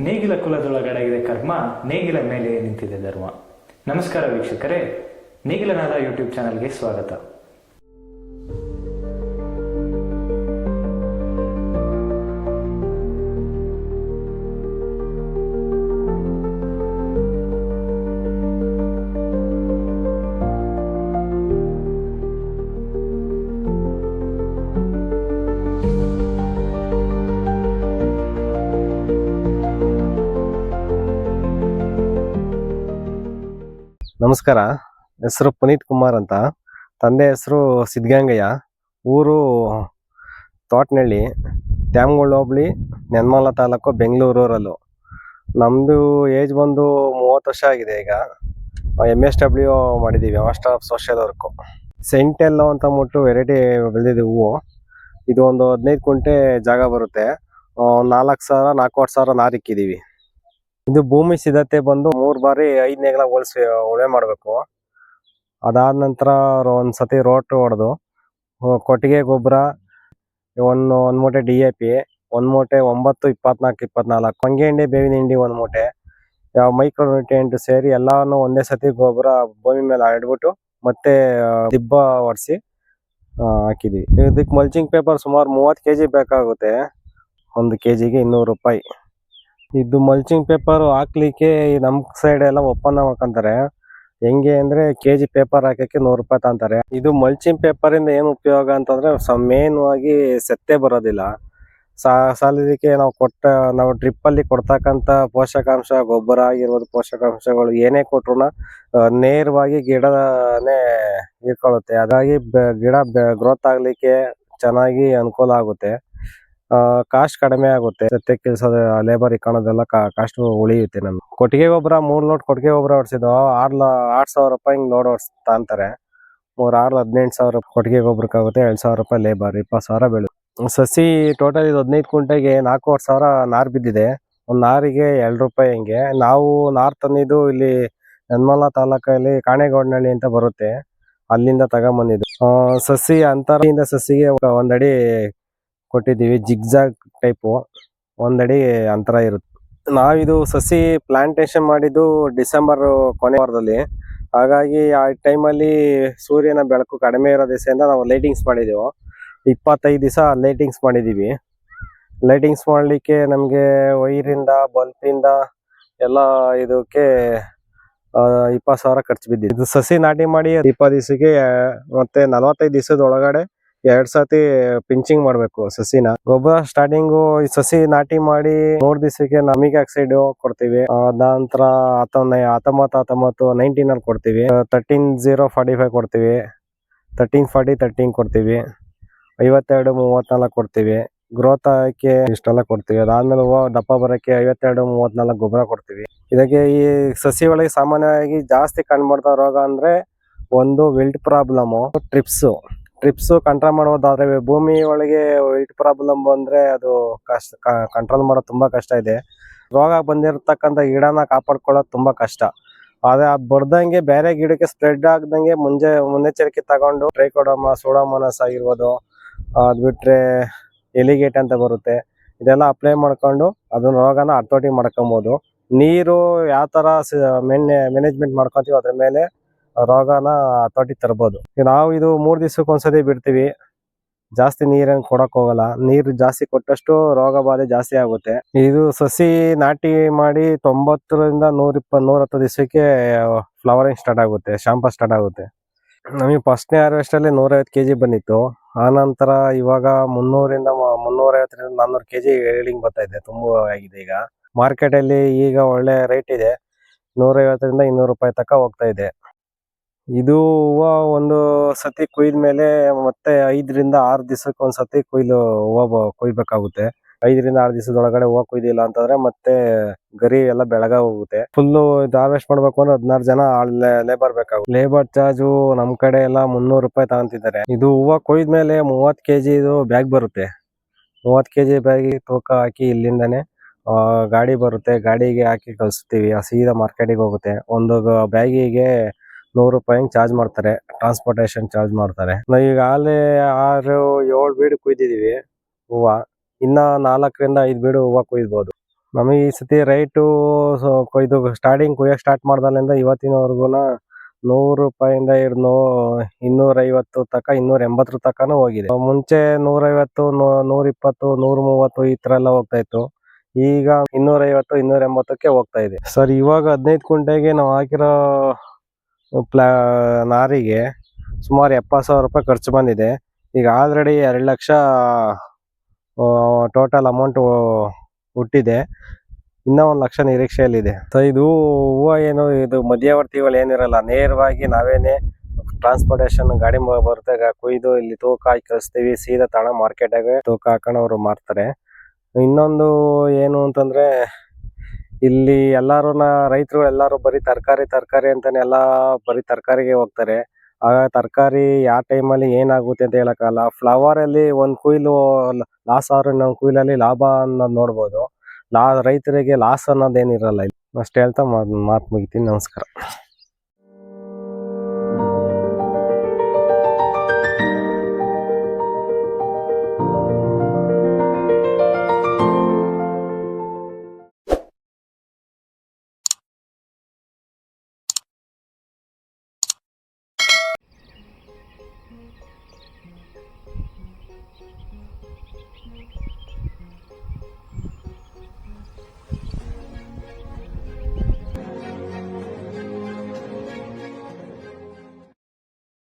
ನೇಗಿಲ ಕುಲದೊಳಗಡಗಿದೆ ಕರ್ಮ, ನೇಗಿಲ ಮೇಲೆ ನಿಂತಿದೆ ಧರ್ಮ. ನಮಸ್ಕಾರ ವೀಕ್ಷಕರೇ, ನೇಗಿಲನಾದ ಯೂಟ್ಯೂಬ್ ಚಾನಲ್ಗೆ ಸ್ವಾಗತ. ನಮಸ್ಕಾರ. ಹೆಸರು ಪುನೀತ್ ಕುಮಾರ್ ಅಂತ. ತಂದೆ ಹೆಸರು ಸಿದ್ಧಗಂಗಯ್ಯ. ಊರು ತೋಟನಹಳ್ಳಿ, ತ್ಯಾಮಗೌಡ ಹೋಬಳಿ, ನೆನ್ಮಲ ತಾಲೂಕು, ಬೆಂಗಳೂರು ರೂರಲ್ಲು. ನಮ್ಮದು ಏಜ್ ಬಂದು 30 ವರ್ಷ ಆಗಿದೆ. ಈಗ MSW ಮಾಡಿದ್ದೀವಿ, ಮಾಸ್ಟರ್ ಆಫ್ ಸೋಷಿಯಲ್ ವರ್ಕು. ಸೆಂಟೆಲ್ಲೋ ಅಂತ ಅಂದ್ಬಿಟ್ಟು ವೆರೈಟಿ ಬೆಳೆದಿದ್ದೀವಿ ಹೂವು. ಇದು ಒಂದು 15 ಕುಂಟೆ ಜಾಗ ಬರುತ್ತೆ. 4,000-4,25,000 ನಾರು ಇಕ್ಕಿದ್ದೀವಿ. ಇದು ಭೂಮಿ ಸಿದ್ಧತೆ ಬಂದು 3 ಬಾರಿ 5 ನೇಗಿಲ ಉಳುಮೆ ಮಾಡಬೇಕು. ಅದಾದ ನಂತರ ಒಂದ್ಸತಿ ರೋಟ್ ಹೊಡೆದು ಕೊಟ್ಟಿಗೆ ಗೊಬ್ಬರ, ಒಂದು ಮೂಟೆ DAP, 1 ಮೂಟೆ 9-24-24, ಹೊಂಗೆ ಹಿಂಡಿ, ಬೇವಿನ ಹಿಂಡಿ 1 ಮೂಟೆ, ಮೈಕ್ರೋ ನ್ಯೂಟ್ರಿಯೆಂಟ್ ಸೇರಿ ಎಲ್ಲಾನು ಒಂದೇ ಸತಿ ಗೊಬ್ಬರ ಭೂಮಿ ಮೇಲೆ ಹರಡ್ಬಿಟ್ಟು ಮತ್ತೆ ದಿಬ್ಬ ಹೊಡೆಸಿ ಹಾಕಿದ್ವಿ. ಇದಕ್ಕೆ ಮಲ್ಚಿಂಗ್ ಪೇಪರ್ ಸುಮಾರು 30 kg ಬೇಕಾಗುತ್ತೆ. 1 kgಗೆ 200 ರೂಪಾಯಿ. ಇದು ಮಲ್ಚಿಂಗ್ ಪೇಪರ್ ಹಾಕ್ಲಿಕ್ಕೆ ನಮ್ಮ ಸೈಡ್ ಎಲ್ಲ ಒಪ್ಪಂದ ಮಾಡ್ಕೊಂತಾರೆ. ಹೆಂಗೆ ಅಂದ್ರೆ KG ಪೇಪರ್ ಹಾಕಕ್ಕೆ 100 ರೂಪಾಯಿ ತಗೊಂತಾರೆ. ಇದು ಮಲ್ಚಿಂಗ್ ಪೇಪರ್ ಇಂದ ಏನು ಉಪಯೋಗ ಅಂತಂದ್ರೆ ಮೇನ್ ಆಗಿ ಸೆತ್ತೆ ಬರೋದಿಲ್ಲ. ಸಾಲದಕ್ಕೆ ನಾವು ಡ್ರಿಪ್ ಅಲ್ಲಿ ಕೊಡ್ತಕ್ಕಂತ ಪೋಷಕಾಂಶ, ಗೊಬ್ಬರ ಆಗಿರ್ಬೋದು, ಪೋಷಕಾಂಶಗಳು ಏನೇ ಕೊಟ್ರು ನೇರವಾಗಿ ಗಿಡನೇ ಹೀರ್ಕೊಳ್ಳುತ್ತೆ. ಹಾಗಾಗಿ ಗಿಡ ಗ್ರೋತ್ ಆಗ್ಲಿಕ್ಕೆ ಚೆನ್ನಾಗಿ ಅನುಕೂಲ ಆಗುತ್ತೆ. ಕಾಸ್ಟ್ ಕಡಿಮೆ ಆಗುತ್ತೆ. ಸತ್ಯ ಕೆಲಸದ ಲೇಬರ್ ಇಕ್ಕೋಣದೆಲ್ಲ ಕಾಸ್ಟ್ ಉಳಿಯುತ್ತೆ. ನಮ್ಗೆ ಕೊಟ್ಟಿಗೆ ಗೊಬ್ಬರ 3 ಲೋಡ್ ಕೊಟ್ಟಿಗೆ ಗೊಬ್ಬರ ಹೊಡ್ಸಿದ್ವು. 8,000 ರೂಪಾಯಿ ಹಿಂಗ್ ಲೋಡ್ ಹೊಡ್ಸ್ತಾಂತಾರೆ. 18,000 ಕೊಟ್ಟಿಗೆ ಗೊಬ್ಬರಕ್ಕಾಗುತ್ತೆ. 2,000 ರೂಪಾಯಿ ಲೇಬರ್, 20,000 ಬೆಳೆ. ಸಸಿ ಟೋಟಲ್ ಇದು 15 ಕುಂಟೆಗೆ 4,500 ನಾರು ಬಿದ್ದಿದೆ. ಒಂದು ನಾರಿಗೆ 2 ರೂಪಾಯಿ. ಹಿಂಗೆ ನಾವು ನಾರು ತಂದಿದ್ದು ಇಲ್ಲಿ ನೆನ್ಮಲ ತಾಲೂಕಲ್ಲಿ ಕಾಣೆಗೌಡನಹಳ್ಳಿ ಅಂತ ಬರುತ್ತೆ, ಅಲ್ಲಿಂದ ತಗೊಂಬಂದಿದ್ದು. ಸಸಿ ಅಂತರದಿಂದ ಸಸಿಗೆ 1 ಅಡಿ ಕೊಟ್ಟಿದ್ದೀವಿ. ಜಿಗ್ಜಾಗ್ ಟೈಪು 1 ಅಡಿ ಅಂತರ ಇರುತ್ತೆ. ನಾವಿದು ಸಸಿ ಪ್ಲಾಂಟೇಶನ್ ಮಾಡಿದ್ದು ಡಿಸೆಂಬರ್ ಕೊನೆ ವಾರದಲ್ಲಿ. ಹಾಗಾಗಿ ಆ ಟೈಮಲ್ಲಿ ಸೂರ್ಯನ ಬೆಳಕು ಕಡಿಮೆ ಇರೋ ದಿವಸದಿಂದ ನಾವು ಲೈಟಿಂಗ್ಸ್ ಮಾಡಿದೆವು. 25 ದಿವಸ ಲೈಟಿಂಗ್ಸ್ ಮಾಡಿದ್ದೀವಿ. ಲೈಟಿಂಗ್ಸ್ ಮಾಡಲಿಕ್ಕೆ ನಮಗೆ ವೈರಿಂದ, ಬಲ್ಪಿಂದ ಎಲ್ಲ ಇದಕ್ಕೆ 20,000 ಖರ್ಚು ಬಿದ್ದಿದೆ. ಇದು ಸಸಿ ನಾಟಿ ಮಾಡಿ 20 ದಿವಸಕ್ಕೆ ಮತ್ತೆ 45 ದಿವಸದ ಒಳಗಡೆ 2 ಸತಿ ಪಿಂಚಿಂಗ್ ಮಾಡಬೇಕು ಸಸಿನ. ಗೊಬ್ಬರ ಸ್ಟಾರ್ಟಿಂಗು ಈ ಸಸಿ ನಾಟಿ ಮಾಡಿ 3 ದಿವಸಕ್ಕೆ ನಮಿಕ್ ಆಕ್ಸೈಡ್ ಕೊಡ್ತೀವಿ. ಅದಾನಂತರ 19 ಅಲ್ಲಿ ಕೊಡ್ತೀವಿ. 13-0-45 ಕೊಡ್ತೀವಿ. 13-40-13 ಕೊಡ್ತೀವಿ. 52-34 ಕೊಡ್ತೀವಿ. ಗ್ರೋತ್ ಆಗಿ ಇಷ್ಟೆಲ್ಲ ಕೊಡ್ತೀವಿ. ಅದಾದ್ಮೇಲೆ ಹೂವು ದಪ್ಪ ಬರೋಕ್ಕೆ 52-34 ಗೊಬ್ಬರ ಕೊಡ್ತೀವಿ. ಇದಕ್ಕೆ ಈ ಸಸಿ ಒಳಗೆ ಸಾಮಾನ್ಯವಾಗಿ ಜಾಸ್ತಿ ಕಂಡುಬರ್ತಾ ರೋಗ ಅಂದ್ರೆ ಒಂದು ವಿಲ್ಟ್ ಪ್ರಾಬ್ಲಮ್, ಟ್ರಿಪ್ಸ್ ಕಂಟ್ರೋಲ್ ಮಾಡೋದಾದ್ರೆ. ಭೂಮಿ ಒಳಗೆ ವಿಲ್ಟ್ ಪ್ರಾಬ್ಲಮ್ ಬಂದ್ರೆ ಅದು ಕಷ್ಟ, ಕಂಟ್ರೋಲ್ ಮಾಡೋದು ತುಂಬಾ ಕಷ್ಟ ಇದೆ. ರೋಗ ಬಂದಿರತಕ್ಕಂಥ ಗಿಡನ ಕಾಪಾಡ್ಕೊಳ್ಳೋದು ತುಂಬಾ ಕಷ್ಟ. ಆದ್ರೆ ಅದು ಬರ್ದಂಗೆ ಬೇರೆ ಗಿಡಕ್ಕೆ ಸ್ಪ್ರೆಡ್ ಆಗದಂಗೆ ಮುನ್ನೆಚ್ಚರಿಕೆ ತಗೊಂಡು ಟ್ರೈಕೋಡರ್ಮಾ, ಸೂಡೋಮೋನಾಸ್ ಆಗಿರ್ಬೋದು, ಅದು ಬಿಟ್ರೆ ಎಲಿಗೇಟ್ ಅಂತ ಬರುತ್ತೆ, ಇದೆಲ್ಲ ಅಪ್ಲೈ ಮಾಡ್ಕೊಂಡು ಅದನ್ನ ರೋಗನ ಹತೋಟಿ ಮಾಡ್ಕೊಬೋದು. ನೀರು ಯಾವ ತರ ಮ್ಯಾನೇಜ್ಮೆಂಟ್ ಮಾಡ್ಕೊತೀವಿ ಅದ್ರ ಮೇಲೆ ರೋಗನ ಹತೋಟಿ ತರ್ಬೋದು. ನಾವು ಇದು 3 ದಿವಸಕ್ಕೆ ಒಂದ್ಸತಿ ಬಿಡ್ತೀವಿ. ಜಾಸ್ತಿ ನೀರೇನು ಕೊಡಕ್ ಹೋಗಲ್ಲ. ನೀರು ಜಾಸ್ತಿ ಕೊಟ್ಟಷ್ಟು ರೋಗ ಬಾಧೆ ಜಾಸ್ತಿ ಆಗುತ್ತೆ. ಇದು ಸಸಿ ನಾಟಿ ಮಾಡಿ 90-110 ದಿವಸಕ್ಕೆ ಫ್ಲವರಿಂಗ್ ಸ್ಟಾರ್ಟ್ ಆಗುತ್ತೆ, ಶಾಂಪ ಸ್ಟಾರ್ಟ್ ಆಗುತ್ತೆ. ನಮಗೆ ಫಸ್ಟ್ನೇ ಹಾರ್ವೆಸ್ಟ್ ಅಲ್ಲಿ 150 kg ಬಂದಿತ್ತು. ಆನಂತರ ಇವಾಗ 350-400 kg ಏಳಿಂಗ್ ಬರ್ತಾ ಇದೆ. ತುಂಬ ಆಗಿದೆ. ಈಗ ಮಾರ್ಕೆಟ್ ಅಲ್ಲಿ ಈಗ ಒಳ್ಳೆ ರೇಟ್ ಇದೆ. 150-200 ರೂಪಾಯಿ ತನಕ ಹೋಗ್ತಾ ಇದೆ. ಇದು ಹೂವು ಒಂದು ಸತಿ ಕೊಯ್ದ ಮೇಲೆ ಮತ್ತೆ 5-6 ದಿವಸಕ್ಕೆ ಒಂದ್ಸತಿ ಹೂವು ಕೊಯ್ಬೇಕಾಗುತ್ತೆ. 5-6 ದಿವಸದೊಳಗಡೆ ಹೂವು ಕೊಯ್ದಿಲ್ಲ ಅಂತಂದ್ರೆ ಮತ್ತೆ ಗರಿ ಎಲ್ಲ ಬೆಳಗ ಹೋಗುತ್ತೆ. ಫುಲ್ಲು ಇದು ಹಾರ್ವೆಸ್ಟ್ ಮಾಡ್ಬೇಕು ಅಂದ್ರೆ 16 ಜನ ಲೇಬರ್ ಬೇಕಾಗುತ್ತೆ. ಲೇಬರ್ ಚಾರ್ಜು ನಮ್ ಕಡೆ ಎಲ್ಲ 300 ರೂಪಾಯಿ ತಗೊಂತಿದ್ದಾರೆ. ಇದು ಹೂವು ಕೊಯ್ದ್ಮೇಲೆ 30 kg ಬ್ಯಾಗ್ ಬರುತ್ತೆ. 30 kg ಬ್ಯಾಗ್ ತೂಕ ಹಾಕಿ ಇಲ್ಲಿಂದಾನೆ ಗಾಡಿ ಬರುತ್ತೆ, ಗಾಡಿಗೆ ಹಾಕಿ ಕಳಿಸ್ತೀವಿ. ಸೀದಾ ಮಾರ್ಕೆಟಿಗೆ ಹೋಗುತ್ತೆ. ಒಂದು ಬ್ಯಾಗಿಗೆ 100 ರೂಪಾಯಿ ಚಾರ್ಜ್ ಮಾಡ್ತಾರೆ, ಟ್ರಾನ್ಸ್ಪೋರ್ಟೇಷನ್ ಚಾರ್ಜ್ ಮಾಡ್ತಾರೆ. ನಾವು ಈಗಾಗಲೇ 6-7 ಬೀಡು ಕುಯ್ದಿದೀವಿ ಹೂವು. ಇನ್ನ 4-5 ಬೀಡು ಹೂವು ಕುಯ್ಬೋದು. ನಮಗೆ ಈ ಸತಿ ರೈಟು ಇದು ಸ್ಟಾರ್ಟಿಂಗ್ ಕುಯ್ಯಕ್ಕೆ ಸ್ಟಾರ್ಟ್ ಮಾಡ್ದಲ್ಲಿಂದ ಇವತ್ತಿನವರೆಗೂ ₹100 ಹಿಡ್ದು 250 ತನಕ 280 ತನಕನೂ ಹೋಗಿದೆ. ಮುಂಚೆ 150, 120, 130 ಈ ತರ ಎಲ್ಲ ಹೋಗ್ತಾ ಇತ್ತು. ಈಗ 250, 280ಕ್ಕೆ ಹೋಗ್ತಾ ಇದೆ. ಸರ್ ಇವಾಗ 15 ಕುಂಟೆಗೆ ನಾವು ಹಾಕಿರೋ ನಾರಿಗೆ ಸುಮಾರು ₹70,000 ಖರ್ಚು ಬಂದಿದೆ. ಈಗ ಆಲ್ರೆಡಿ 2 ಲಕ್ಷ ಟೋಟಲ್ ಅಮೌಂಟ್ ಹುಟ್ಟಿದೆ. ಇನ್ನೂ 1 ಲಕ್ಷ ನಿರೀಕ್ಷೆಯಲ್ಲಿದೆ. ಇದು ಹೂವು ಏನು ಇದು ಮಧ್ಯವರ್ತಿಗಳು ಏನಿರಲ್ಲ, ನೇರವಾಗಿ ನಾವೇನೆ ಟ್ರಾನ್ಸ್ಪೋರ್ಟೇಷನ್ ಗಾಡಿ ಬರುತ್ತೆ, ಕುಯ್ದು ಇಲ್ಲಿ ತೂಕ ಹಾಕಿ ಕಳಿಸ್ತೀವಿ, ಸೀದಾ ತಗೊಂಡು ಮಾರ್ಕೆಟಾಗೆ ತೂಕ ಹಾಕೊಂಡು ಅವರು ಮಾರ್ತಾರೆ. ಇನ್ನೊಂದು ಏನು ಅಂತಂದ್ರೆ ಇಲ್ಲಿ ರೈತರು ಎಲ್ಲರೂ ಬರೀ ತರಕಾರಿ ಅಂತಾನೆ ಎಲ್ಲ ಬರೀ ತರಕಾರಿಗೆ ಹೋಗ್ತಾರೆ. ಆಗ ತರಕಾರಿ ಯಾವ ಟೈಮಲ್ಲಿ ಏನಾಗುತ್ತೆ ಅಂತ ಹೇಳಕ್ಕಾಗಲ್ಲ. ಫ್ಲವರ್ ಅಲ್ಲಿ ಒಂದು ಕುಯ್ಲು ಲಾಸ್ ಆದ್ರೆ ಇನ್ನೊಂದು ಕುಯ್ಲಲ್ಲಿ ಲಾಭ ಅನ್ನೋದು ನೋಡ್ಬೋದು. ರೈತರಿಗೆ ಲಾಸ್ ಅನ್ನೋದೇನಿರಲ್ಲ. ಅಷ್ಟು ಹೇಳ್ತಾ ಮಾತು ಮುಗಿತೀನಿ. ನಮಸ್ಕಾರ.